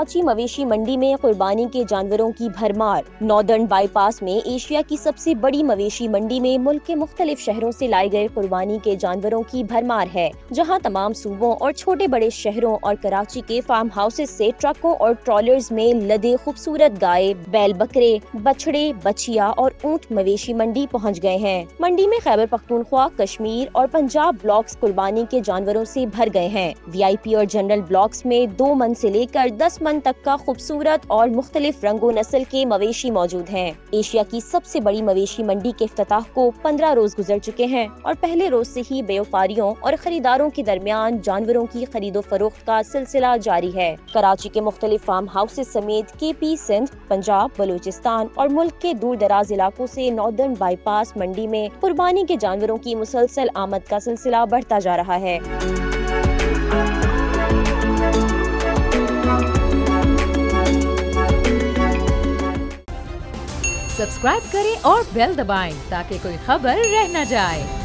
कराची मवेशी मंडी में कुर्बानी के जानवरों की भरमार। नॉर्दर्न बाईपास में एशिया की सबसे बड़ी मवेशी मंडी में मुल्क के मुख्तलिफ शहरों से लाए गए कुर्बानी के जानवरों की भरमार है, जहां तमाम सूबों और छोटे बड़े शहरों और कराची के फार्म हाउसेस से ट्रकों और ट्रॉलर्स में लदे खूबसूरत गाय, बैल, बकरे, बछड़े, बछिया और ऊँट मवेशी मंडी पहुँच गए हैं। मंडी में खैबर पख्तूनख्वा, कश्मीर और पंजाब ब्लॉक्स कुर्बानी के जानवरों से भर गए हैं। VIP और जनरल ब्लॉक्स में 2 मन से लेकर 10 मन तक का खूबसूरत और मुख्तलिफ रंगो नस्ल के मवेशी मौजूद हैं। एशिया की सबसे बड़ी मवेशी मंडी के इफ्तिताह को 15 रोज गुजर चुके हैं और पहले रोज से ही व्यापारियों और खरीदारों के दरमियान जानवरों की खरीदो फरोख्त का सिलसिला जारी है। कराची के मुख्तलिफ फार्म हाउसेस समेत KP, सिंध, पंजाब, बलूचिस्तान और मुल्क के दूर दराज इलाकों से नॉर्दर्न बाईपास मंडी में कुर्बानी के जानवरों की मुसलसल आमद का सिलसिला बढ़ता जा रहा है। सब्सक्राइब करें और बेल दबाएं ताकि कोई खबर रह न जाए।